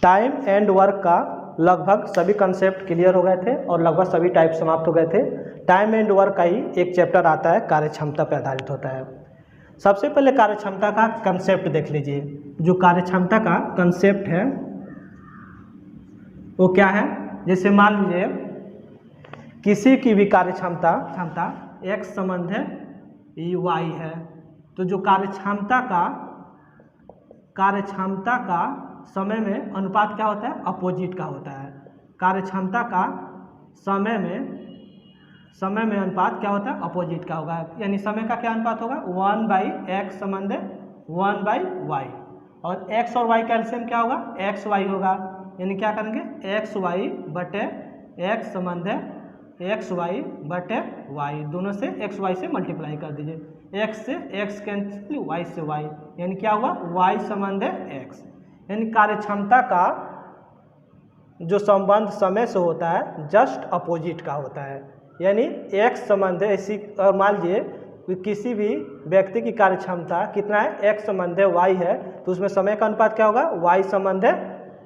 Time and work का लगभग सभी कंसेप्ट क्लियर हो गए थे और लगभग सभी टाइप समाप्त हो गए थे। टाइम एंड वर्क का ही एक चैप्टर आता है, कार्यक्षमता पर आधारित होता है। सबसे पहले कार्यक्षमता का कंसेप्ट देख लीजिए। जो कार्यक्षमता का कंसेप्ट है वो क्या है? जैसे मान लीजिए किसी की भी कार्यक्षमता x संबंध है y है, तो जो कार्यक्षमता का समय में अनुपात क्या होता है? अपोजिट का होता है। कार्यक्षमता का समय में अनुपात क्या होता है? अपोजिट का होगा। यानी समय का क्या अनुपात होगा? 1/x संबंध 1/y, और x और y का एलसीएम क्या होगा? xy होगा। यानी क्या करेंगे? xy बटे x संबंध xy बटे y, दोनों से xy से मल्टीप्लाई कर दीजिए। x से x कैंसिल, y से y, यानी क्या हुआ? y संबंध x। यानी कार्यक्षमता का जो संबंध समय से होता है जस्ट अपोजिट का होता है। यानी x संबंध ऐसी, और मान लीजिए किसी भी व्यक्ति की कार्यक्षमता कितना है? x संबंध y है, तो उसमें समय का अनुपात क्या होगा? y संबंध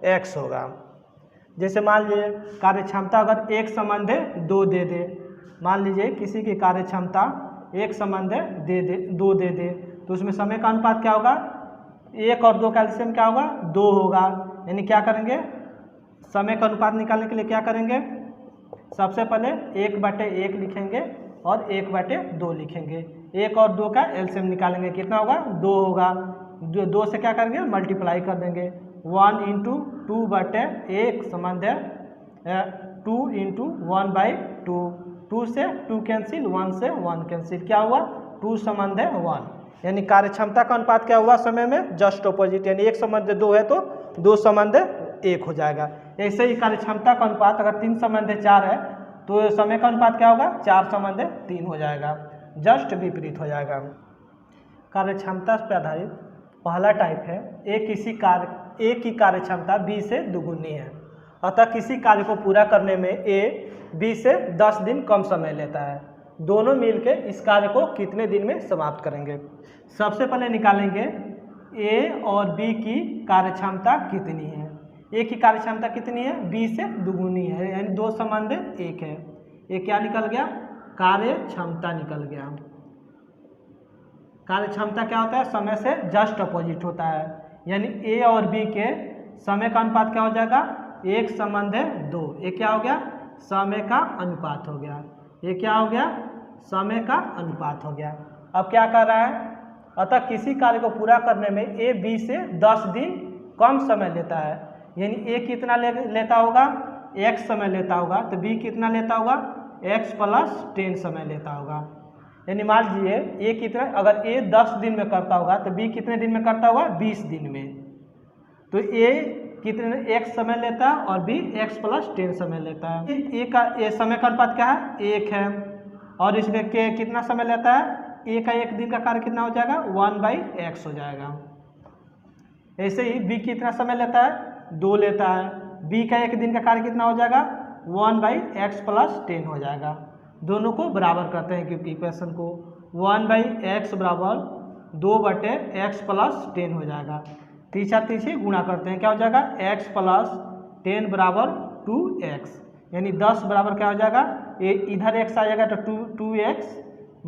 x होगा। जैसे मान लीजिए कार्यक्षमता अगर 1 संबंध 2 दे दे, मान लीजिए किसी की कार्यक्षमता 1 संबंध 2 दे दे, तो उसमें समय का अनुपात क्या होगा? 1 और 2 का एलसीएम क्या होगा? 2 होगा। यानी क्या करेंगे? समय का अनुपात निकालने के लिए क्या करेंगे? सबसे पहले 1/1 लिखेंगे और 1/2 लिखेंगे। 1 और 2 का एलसीएम निकालेंगे, कितना होगा? 2 होगा। 2 से क्या करेंगे? मल्टीप्लाई कर देंगे। 1 × 2/1 संबंध 2 × 1/2, 2 से 2 कैंसिल, 1 से 1 कैंसिल, क्या हुआ? 2 संबंध 1। यानी कार्यक्षमता का अनुपात क्या हुआ समय में? Just opposite. यानी 1 संबंध 2 है तो 2 संबंध 1 हो जाएगा। ऐसे ही कार्यक्षमता का अनुपात अगर 3 संबंध 4 है तो समय का अनुपात क्या होगा? 4 संबंध 3 हो जाएगा, जस्ट विपरीत हो जाएगा। कार्यक्षमता पर आधारित पहला टाइप है ए की कार्यक्षमता बी से दुगुनी है, अतः किसी कार्य को पूरा करने में ए बी से 10 दिन कम समय लेता है। दोनों मिलकर इस कार्य को कितने दिन में समाप्त करेंगे? सबसे पहले निकालेंगे ए और बी की कार्यक्षमता कितनी है। ए की कार्यक्षमता कितनी है? बी से दुगुनी है, यानी 2 संबंध 1 है। ये क्या निकल गया? कार्यक्षमता निकल गया। कार्यक्षमता क्या होता है? समय से जस्ट अपोजिट होता है। यानी ए और बी के समय का अनुपात क्या हो जाएगा? 1 संबंध 2। ये क्या हो गया? समय का अनुपात हो गया। ये क्या हो गया? समय का अनुपात हो गया। अब क्या कर रहा है? अतः किसी कार्य को पूरा करने में ए बी से 10 दिन कम समय लेता है। यानी ए कितना लेता होगा? x समय लेता होगा, तो बी कितना लेता होगा? x + 10 समय लेता होगा। यानी मान लीजिए ए कितना, अगर ए 10 दिन में करता होगा तो बी कितने दिन में करता होगा? 20 दिन में। तो ए कितने x समय लेता है और बी x + 10 समय लेता है। ए समय का अनुपात क्या है? 1 है, और इसमें के कितना समय लेता है? ए का 1 दिन का कार्य कितना हो जाएगा? 1/x हो जाएगा। ऐसे ही बी कितना समय लेता है? 2 लेता है। बी का 1 दिन का कार्य कितना हो जाएगा? 1/x + 10 हो जाएगा। दोनों को बराबर करते हैं क्योंकि इक्वेशन को 1/x = 2/x + 10 हो जाएगा। तीसरे गुणा करते हैं, क्या हो जाएगा? x + 10 = 2x, यानी 10 बराबर क्या हो जाएगा? ये इधर x आ जाएगा तो 2x -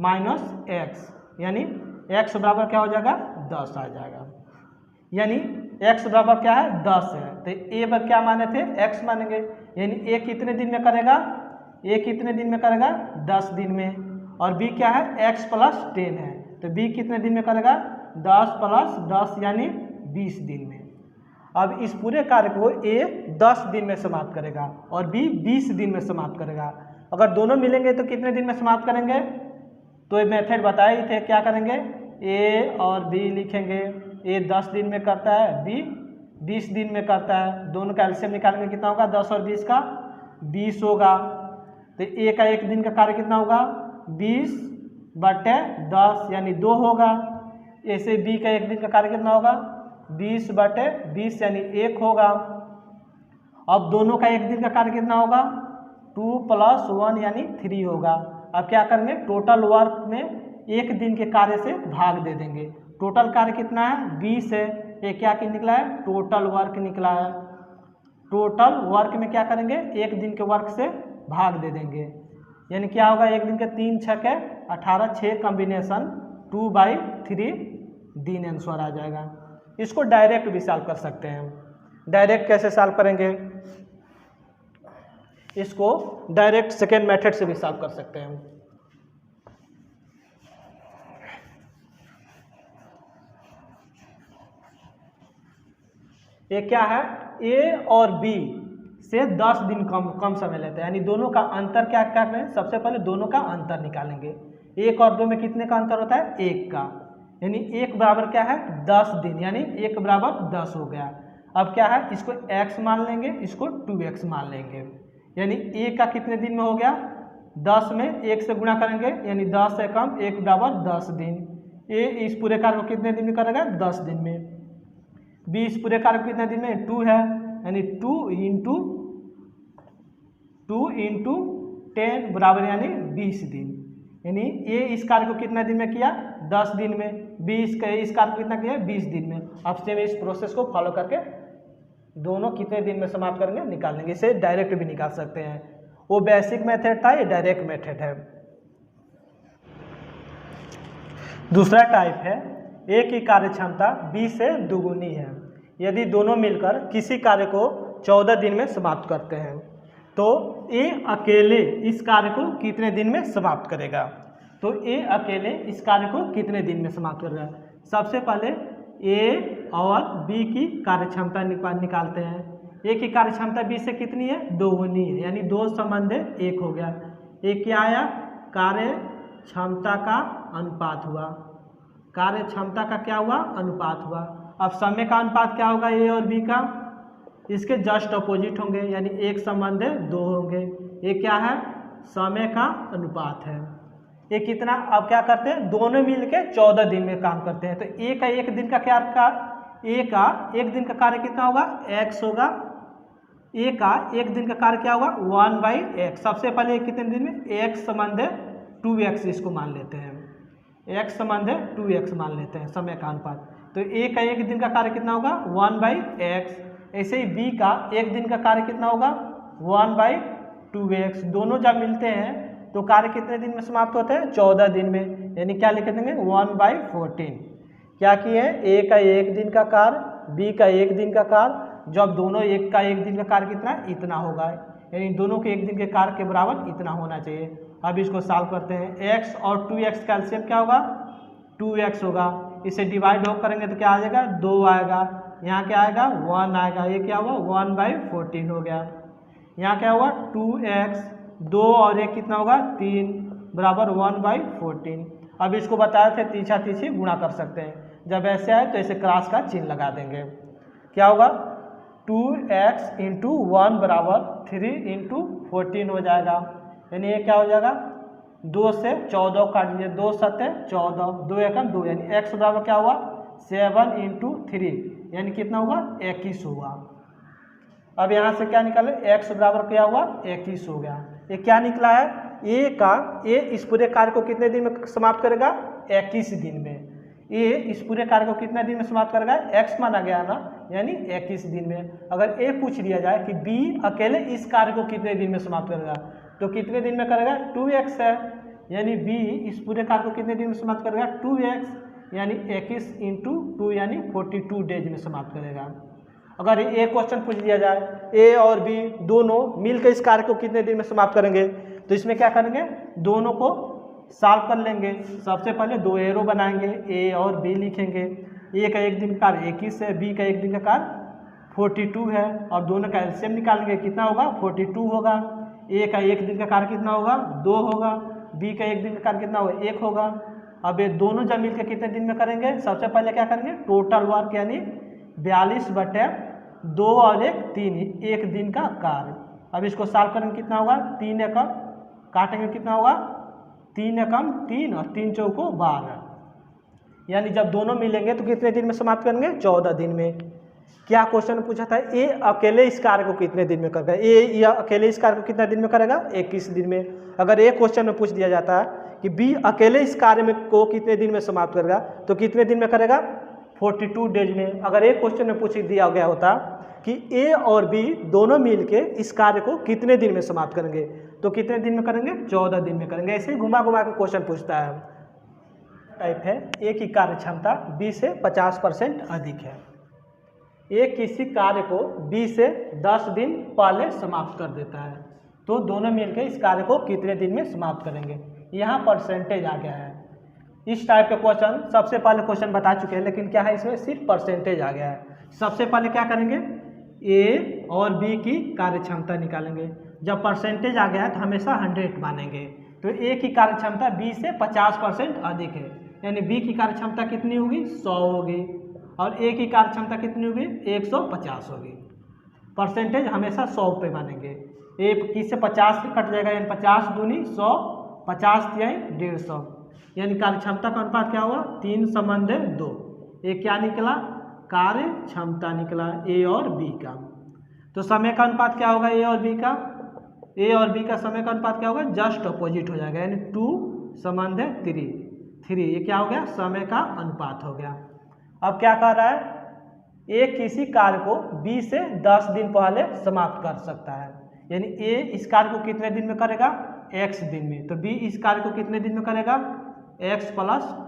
x, यानी x बराबर क्या हो जाएगा? 10 आ जाएगा। यानी x बराबर क्या है? 10 है, तो a पर क्या माने थे? x मानेंगे। यानी a कितने दिन में करेगा? a कितने दिन में करेगा? 10 दिन में। और b क्या है? x + 10 है, तो b कितने दिन में करेगा? 10 + 10 यानी 20 दिन में। अब इस पूरे कार्य को a 10 दिन में समाप्त करेगा और b 20 दिन में समाप्त करेगा। अगर दोनों मिलेंगे तो कितने दिन में समाप्त करेंगे? तो ये मेथड बताए थे, क्या करेंगे? a और b लिखेंगे। a 10 दिन में करता है, b 20 दिन में करता है। दोनों का एलसीएम निकालेंगे, कितना होगा? 10 और 20 का 20 होगा। तो a का 1 दिन का कार्य कितना होगा? 20/10 यानी 2 होगा। ऐसे b का 1 दिन का कार्य कितना होगा? 20/20 यानी 1 होगा। अब दोनों का 1 दिन का कार्य कितना होगा? 2 + 1 यानी 3 होगा। अब क्या करेंगे? टोटल वर्क में 1 दिन के कार्य से भाग दे देंगे। टोटल कार्य कितना है? 20 है। ये क्या निकला है? टोटल वर्क निकला है। टोटल वर्क में क्या करेंगे, एक दिन के वर्क से भाग दे देंगे, यानी क्या होगा, एक दिन के 3 छके 18, 6 कॉम्बिनेशन 2/3 दिन आंसर आ जाएगा। इसको डायरेक्ट भी सॉल्व कर सकते हैं। डायरेक्ट कैसे सॉल्व करेंगे, इसको डायरेक्ट सेकेंड मेथड से भी सॉल्व कर सकते हैं। ये क्या है, ए और बी से 10 दिन कम समय लेते हैं, यानी दोनों का अंतर क्या क्या करें, सबसे पहले दोनों का अंतर निकालेंगे। 1 और 2 में कितने का अंतर होता है, 1 का, यानी 1 बराबर क्या है 10 दिन, यानी 1 बराबर 10 हो गया। अब क्या है, इसको x मान लेंगे, इसको 2x मान लेंगे, यानी a का कितने दिन में हो गया, 10 में 1 से गुणा करेंगे, यानी 10 से कम 1 बराबर 10 दिन। a इस पूरे कार्य को कितने दिन में करेगा, 10 दिन में। b इस पूरे कार्य को कितने दिन में, 2 है, यानी 2 इंटू 10 बराबर यानी 20 दिन, यानी a इस कार्य को कितने दिन में किया, 10 दिन में, b इस कार्य को कितना किया, 20 दिन में। अब सेम इस प्रोसेस को फॉलो करके दोनों कितने दिन में समाप्त करेंगे निकाल लेंगे। इसे डायरेक्ट भी निकाल सकते हैं, वो बेसिक मेथड था, ये डायरेक्ट मेथड है। दूसरा टाइप है, ए की कार्य क्षमता बी से दुगुनी है, यदि दोनों मिलकर किसी कार्य को 14 दिन में समाप्त करते हैं तो ए अकेले इस कार्य को कितने दिन में समाप्त करेगा। तो ए अकेले इस कार्य को कितने दिन में समाप्त करेगा। सबसे पहले ए और बी की कार्यक्षमता निकालते हैं। ए की कार्यक्षमता बी से कितनी है, दोगुनी है, यानी 2 संबंध 1 हो गया। ए क्या आया, कार्य क्षमता का अनुपात हुआ, कार्य क्षमता का क्या हुआ, अनुपात हुआ। अब समय का अनुपात क्या होगा, ए और बी का, इसके जस्ट अपोजिट होंगे, यानी 1 संबंध 2 होंगे। ये क्या है, समय का अनुपात है। ये कितना, अब क्या करते हैं, दोनों मिलके 14 दिन में काम करते हैं, तो ए का 1 दिन का क्या, ए का 1 दिन का कार्य कितना होगा, x होगा। ए का 1 दिन का कार्य क्या होगा, 1/x। सबसे पहले कितने दिन में, x संबंध 2x इसको मान लेते हैं, x संबंध 2x मान लेते हैं समय का अनुपात। तो ए का 1 दिन का कार्य कितना होगा, 1/x। ऐसे ही बी का 1 दिन का कार्य कितना होगा, 1/2x। दोनों जब मिलते हैं तो कार्य कितने दिन में समाप्त होते हैं, 14 दिन में, यानी क्या लिख देंगे, 1/14। क्या किए, ए का 1 दिन का कार्य, बी का 1 दिन का कार्य, जब दोनों एक का 1 दिन का कार्य कितना, इतना होगा, यानी दोनों के 1 दिन के कार्य के बराबर इतना होना चाहिए। अब इसको सॉल्व करते हैं, x और 2x का एलसीएम क्या होगा, 2x होगा। इसे डिवाइड हो करेंगे तो क्या आ जाएगा, 2 आएगा, यहाँ क्या आएगा, 1 आएगा, ये क्या हुआ, 1/14 हो गया। यहाँ क्या हुआ, 2x, 2 और 1 कितना होगा, 3 बराबर 1/14। अब इसको बताए थे तीछा तीछी गुणा कर सकते हैं, जब ऐसे आए तो ऐसे क्रॉस का चिन्ह लगा देंगे। क्या होगा, 2x इंटू 1 बराबर 3 इंटू 14 हो जाएगा, यानी ये क्या हो जाएगा, 2 से 14 काट दीजिए, 2 7 14, 2 एकम 2, यानी x बराबर क्या हुआ, 7 इंटू 3, यानी कितना हुआ, 21 हुआ। अब यहाँ से क्या निकाले, x बराबर क्या हुआ, 21 हो गया। ये क्या निकला है, ए इस पूरे कार्य को कितने दिन में समाप्त करेगा, 21 दिन में। ए इस पूरे कार्य को कितने दिन में समाप्त करेगा, x माना गया ना, यानी 21 दिन में। अगर ए पूछ लिया जाए कि बी अकेले इस कार्य को कितने दिन में समाप्त करेगा, तो कितने दिन में करेगा, 2x है, यानी बी इस पूरे कार्य को कितने दिन में समाप्त करेगा, 2x, यानी 21 इंटू 2 यानी 42 डेज में समाप्त करेगा। अगर ये क्वेश्चन पूछ दिया जाए, ए और बी दोनों मिलकर इस कार्य को कितने दिन में समाप्त करेंगे, तो इसमें क्या करेंगे, दोनों को सॉल्व कर लेंगे। सबसे पहले 2 एरो बनाएंगे, ए और बी लिखेंगे। ए का 1 दिन का कार्य 21 है, बी का 1 दिन का कार्य 42 है, और दोनों का एलसीएम निकालेंगे, कितना होगा, 42 होगा। ए का 1 दिन का कार्य कितना होगा, 2 होगा, बी का 1 दिन का कार्य कितना होगा, 1 होगा। अब ये दोनों जब मिलकर कितने दिन में करेंगे, सबसे पहले क्या करेंगे, टोटल वर्क यानी 42/2 और 1 3, 1 दिन का कार्य। अब इसको सॉल्व करेंगे, कितना होगा, 3 एकम काटेंगे, कितना होगा, 3 एकम 3 और 3 चौको 12, यानी जब दोनों मिलेंगे तो कितने दिन में समाप्त करेंगे, 14 दिन में। क्या क्वेश्चन पूछा था, ए अकेले इस कार्य को कितने दिन में करेगा, ए अकेले इस कार्य को कितने दिन में करेगा, 21 दिन में। अगर एक क्वेश्चन में पूछ दिया जाता है कि बी अकेले इस कार्य में को कितने दिन में समाप्त करेगा, तो कितने दिन में करेगा, 42 डेज में। अगर एक क्वेश्चन में पूछ दिया गया होता कि ए और बी दोनों मिलके इस कार्य को कितने दिन में समाप्त करेंगे। तो कितने दिन में करेंगे? 14 दिन में करेंगे। ऐसे ही घुमा घुमा के क्वेश्चन पूछता है। टाइप है, ए की कार्य क्षमता बी से 50% अधिक है। ए किसी कार्य को बी से 10 दिन पहले समाप्त कर देता है, तो दोनों मिलकर इस कार्य को कितने दिन में समाप्त करेंगे। यहाँ परसेंटेज आ गया है। इस टाइप के क्वेश्चन सबसे पहले क्वेश्चन बता चुके हैं, लेकिन क्या है इसमें सिर्फ परसेंटेज आ गया है। सबसे पहले क्या करेंगे? ए और बी की कार्य क्षमता निकालेंगे। जब परसेंटेज आ गया है तो हमेशा 100 मानेंगे। तो ए की कार्य क्षमता बी से 50% अधिक है, यानी बी की कार्य क्षमता कितनी होगी? 100 होगी, और ए की कार्य क्षमता कितनी होगी? 150 होगी। परसेंटेज हमेशा 100 पे मानेंगे। ए किससे 50 से कट जाएगा, यानी 50 दूनी 100, 50 तिहाई 150, यानी कार्य क्षमता का अनुपात क्या हुआ? 3:2। ये क्या निकला? कार्य क्षमता निकला ए और बी का। तो समय का अनुपात क्या होगा? ए और बी का, ए और बी का समय का अनुपात क्या होगा? जस्ट अपोजिट हो जाएगा, यानी 2:3। ये क्या हो गया? समय का अनुपात हो गया। अब क्या कर रहा है? ए किसी कार्य को बी से 10 दिन पहले समाप्त कर सकता है, यानी ए इस कार्य को कितने दिन में करेगा? x दिन में। तो बी इस कार्य को कितने दिन में करेगा? x +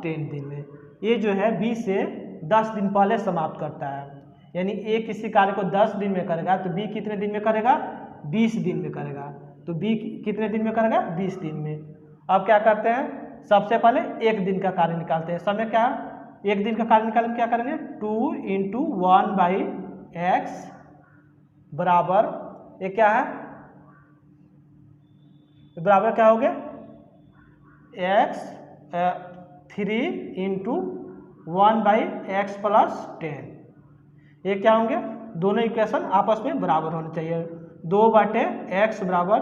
10 दिन में। ये जो है बी से 10 दिन पहले समाप्त करता है, यानी ए किसी कार्य को 10 दिन में करेगा, तो बी कितने दिन में करेगा? 20 दिन में करेगा। तो बी कितने दिन में करेगा? 20 दिन में। अब क्या करते हैं? सबसे पहले 1 दिन का कार्य निकालते हैं। समय क्या है? 1 दिन का कार्य निकालने में क्या करेंगे? 2 × 1/x बराबर, ये क्या है? बराबर क्या हो गया? x 3 × 1/x + 10। ये क्या होंगे? दोनों इक्वेशन आपस में बराबर होने चाहिए। 2/x बराबर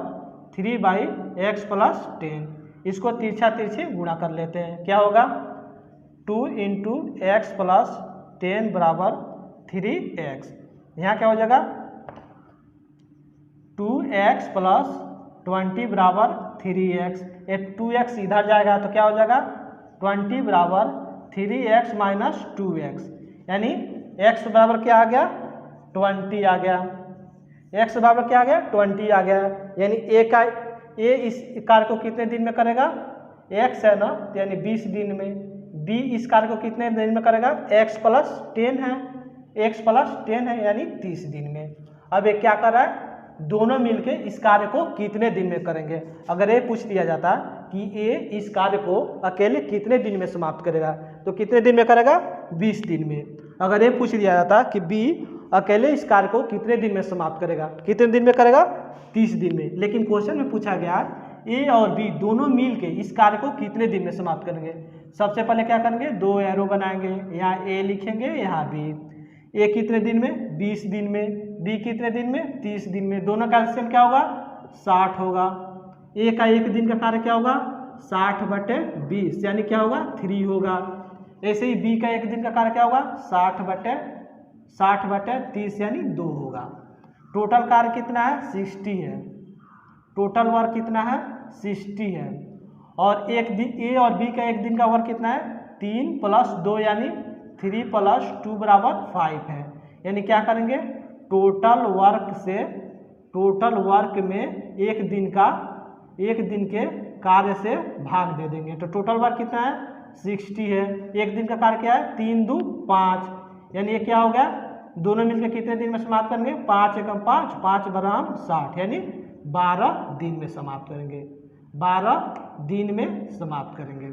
3/x + 10। इसको तिरछा तिरछी गुणा कर लेते हैं। क्या होगा? 2 × x + 10 बराबर 3x। यहाँ क्या हो जाएगा? 2x + 20 बराबर 3x। ये 2x इधर जाएगा तो क्या हो जाएगा? 20 बराबर 3x - 2x, यानी x बराबर क्या आ गया? 20 आ गया। x बराबर क्या आ गया? 20 आ गया। यानी ए इस कार्य को कितने दिन में करेगा? x है ना, यानी 20 दिन में। b इस कार्य को कितने दिन में करेगा? x + 10 है, x + 10 है, यानी 30 दिन में। अब ये क्या कर रहा है? दोनों मिलके इस कार्य को कितने दिन में करेंगे। अगर ये पूछ दिया जाता कि ए इस कार्य को अकेले कितने दिन में समाप्त करेगा, तो कितने दिन में करेगा? 20 दिन में। अगर ये पूछ दिया जाता कि बी अकेले इस कार्य को कितने दिन में समाप्त करेगा, कितने दिन में करेगा? 30 दिन में। लेकिन क्वेश्चन में पूछा गया ए और बी दोनों मिलके इस कार्य को कितने दिन में समाप्त करेंगे। सबसे पहले क्या करेंगे? 2 एरो बनाएंगे, यहाँ ए लिखेंगे, यहाँ बी। ए कितने दिन में? 20 दिन में। बी कितने दिन में? 30 दिन में। दोनों का एलसीएम क्या होगा? 60 होगा। ए का 1 दिन का कार्य क्या होगा? 60/20, यानी क्या होगा? 3 होगा। ऐसे ही बी का 1 दिन का कार्य क्या होगा? 60/30, यानी 2 होगा। टोटल कार्य कितना है? 60 है। टोटल वर्क कितना है? 60 है। और एक दिन ए और बी का 1 दिन का वर्क कितना है? 3 + 2, यानी 3 + 2 बराबर 5 है। यानी क्या करेंगे? टोटल वर्क में 1 दिन के कार्य से भाग दे देंगे। तो टोटल वर्क कितना है? 60 है। 1 दिन का कार्य क्या है? 3 × 2 = 5, यानी ये क्या हो गया? दोनों मिलकर कितने दिन में समाप्त करेंगे? 5 × 5 = 5 = 60, यानी 12 दिन में समाप्त करेंगे। 12 दिन में समाप्त करेंगे।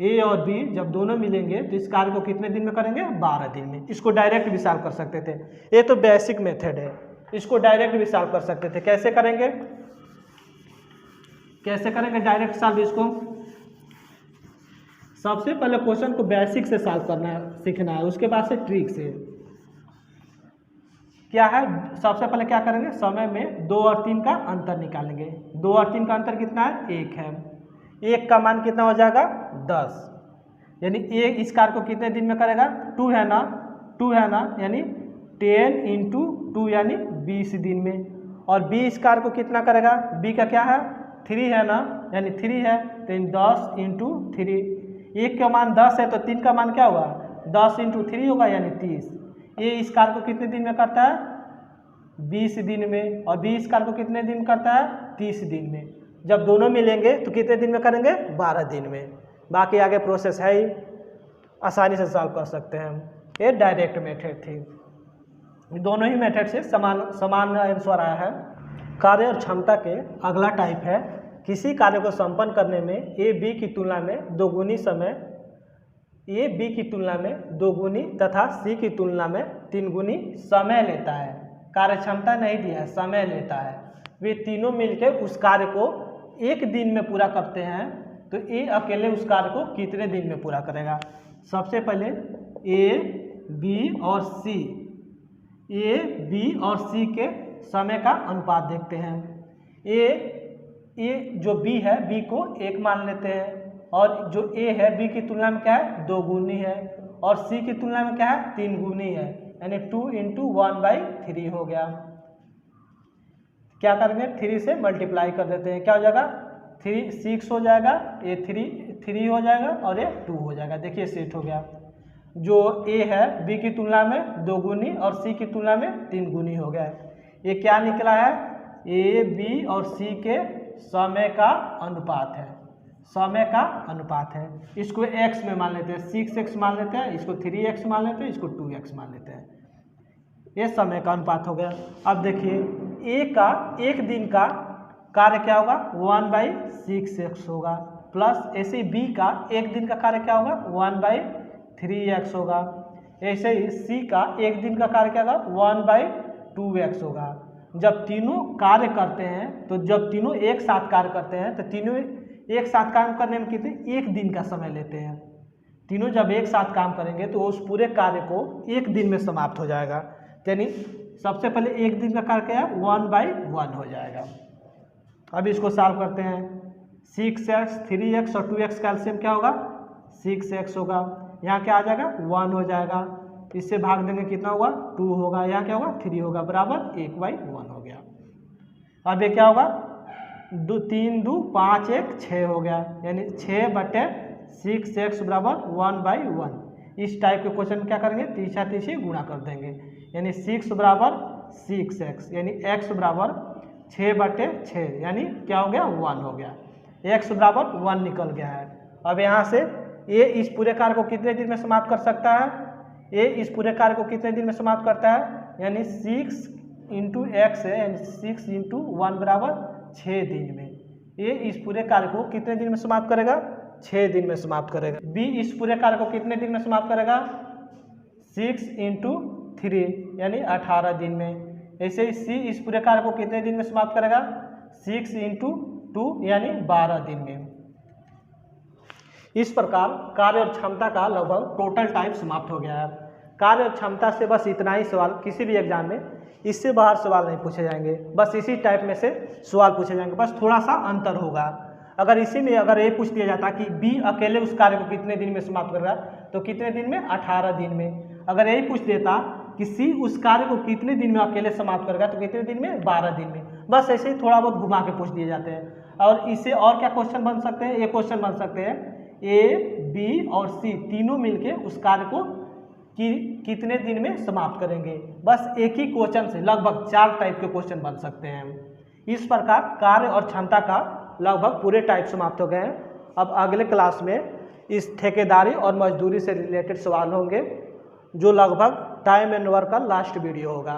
ए और बी जब दोनों मिलेंगे तो इस कार्य को कितने दिन में करेंगे? 12 दिन में। इसको डायरेक्ट भी सॉल्व कर सकते थे। ये तो बेसिक मेथड है, इसको डायरेक्ट भी सॉल्व कर सकते थे। कैसे करेंगे? डायरेक्ट सॉल्व इसको? सबसे पहले क्वेश्चन को बेसिक से सॉल्व करना है, सीखना है, उसके बाद से ट्रिक से। क्या है? सबसे पहले क्या करेंगे? समय में 2 और 3 का अंतर निकालेंगे। 2 और 3 का अंतर कितना है? 1 है। 1 का मान कितना हो जाएगा? 10, यानी ए इस कार्य को कितने दिन में करेगा? 2 है ना, यानी 10 × 2, यानी 20 दिन में। और बी इस कार्य को कितना करेगा? बी का क्या है? 3 है ना, यानी 3 है, तो 10 × 3। 1 का मान 10 है, तो 3 का मान क्या होगा? 10 × 3 होगा, यानी 30। ये इस कार्य को कितने दिन में करता है? 20 दिन में, और बी इस कार्य को कितने दिन करता है? 30 दिन में। जब दोनों मिलेंगे तो कितने दिन में करेंगे? 12 दिन में। बाकी आगे प्रोसेस है ही, आसानी से सॉल्व कर सकते हैं हम। ये डायरेक्ट मेथड थी। दोनों ही मेथड से समान आंसर आया है। कार्य और क्षमता के अगला टाइप है, किसी कार्य को संपन्न करने में ए बी की तुलना में दोगुनी समय, ए बी की तुलना में दोगुनी तथा सी की तुलना में 3 गुनी समय लेता है। कार्य क्षमता नहीं दिया है, समय लेता है। वे तीनों मिलकर उस कार्य को एक दिन में पूरा करते हैं, तो ए अकेले उस कार्य को कितने दिन में पूरा करेगा? सबसे पहले ए बी और सी, ए बी और सी के समय का अनुपात देखते हैं। ए जो बी है, बी को 1 मान लेते हैं, और जो ए है बी की तुलना में क्या है? 2 गुनी है, और सी की तुलना में क्या है? 3 गुनी है, यानी 2 × 1/3 हो गया। क्या करेंगे? 3 से मल्टीप्लाई कर देते हैं, क्या हो जाएगा? 3 6 हो जाएगा, ये 3 हो जाएगा, और ये 2 हो जाएगा। देखिए सेट हो गया। जो ए है बी की तुलना में 2 गुनी और सी की तुलना में 3 गुनी हो गया। ये क्या निकला है? ए बी और सी के समय का अनुपात है, समय का अनुपात है। इसको x में मान लेते हैं, 6x मान लेते हैं, इसको 3x मान लेते हैं, इसको 2x मान लेते हैं। ये समय का अनुपात हो गया। अब देखिए ए का एक दिन का कार्य क्या होगा? 1/6x होगा, प्लस ऐसे बी का एक दिन का कार्य क्या होगा? 1/3x होगा। ऐसे ही सी का एक दिन का कार्य क्या होगा? 1/2x होगा। जब तीनों कार्य करते हैं, तो जब तीनों एक साथ कार्य करते हैं, तो तीनों एक साथ काम करने में कितने? एक दिन का समय लेते हैं। तीनों जब एक साथ काम करेंगे तो उस पूरे कार्य को एक दिन में समाप्त हो जाएगा। यानी सबसे पहले एक दिन का कार्य क्या है? 1/1 हो जाएगा। अब इसको सॉल्व करते हैं। 6x 3x और 2x का एलसीएम क्या होगा? 6x होगा। यहाँ क्या आ जाएगा? 1 हो जाएगा। इससे भाग देंगे, कितना होगा? 2 होगा। यहाँ क्या होगा? 3 होगा, बराबर 1/1 हो गया। अब ये क्या होगा? 3 2 5 1 6 हो गया, यानी 6/6x बराबर 1/1। इस टाइप के क्वेश्चन क्या करेंगे? तीसरा गुणा कर देंगे, यानी 6 बराबर 6x, यानी x बराबर 6/6, यानी क्या हो गया? 1 हो गया। x बराबर 1 निकल गया है। अब यहाँ से ए इस पूरे कार्य को कितने दिन में समाप्त कर सकता है? ए इस पूरे कार्य को कितने दिन में समाप्त करता है? यानी 6 × x है, यानी 6 × 1 बराबर 6 दिन में। ए इस पूरे कार्य को कितने दिन में समाप्त करेगा? 6 दिन में समाप्त करेगा। बी इस पूरे कार्य को कितने दिन में समाप्त करेगा? 6 × 3, यानी 18 दिन में। ऐसे ही सी इस पूरे कार्य को कितने दिन में समाप्त करेगा? 6 × 2, यानी 12 दिन में। इस प्रकार कार्य और क्षमता का लगभग टोटल टाइम समाप्त हो गया है। कार्य और क्षमता से बस इतना ही सवाल किसी भी एग्जाम में, इससे बाहर सवाल नहीं पूछे जाएंगे। बस इसी टाइप में से सवाल पूछे जाएंगे, बस थोड़ा सा अंतर होगा। अगर इसी में अगर ये पूछ दिया जाता कि बी अकेले उस कार्य को कितने दिन में समाप्त करेगा, तो कितने दिन में? 18 दिन में। अगर यही पूछ देता कि सी उस कार्य को कितने दिन में अकेले समाप्त करेगा, तो कितने दिन में? 12 दिन में। बस ऐसे ही थोड़ा बहुत घुमा के पूछ दिए जाते हैं। और इससे और क्या क्वेश्चन बन सकते हैं? ये क्वेश्चन बन सकते हैं ए बी और सी तीनों मिलके उस कार्य को कितने दिन में समाप्त करेंगे। बस एक ही क्वेश्चन से लगभग 4 टाइप के क्वेश्चन बन सकते हैं। इस प्रकार कार्य और क्षमता का लगभग पूरे टाइप समाप्त हो गए हैं। अब अगले क्लास में इस ठेकेदारी और मजदूरी से रिलेटेड सवाल होंगे, जो लगभग टाइम एंड वर्क का लास्ट वीडियो होगा।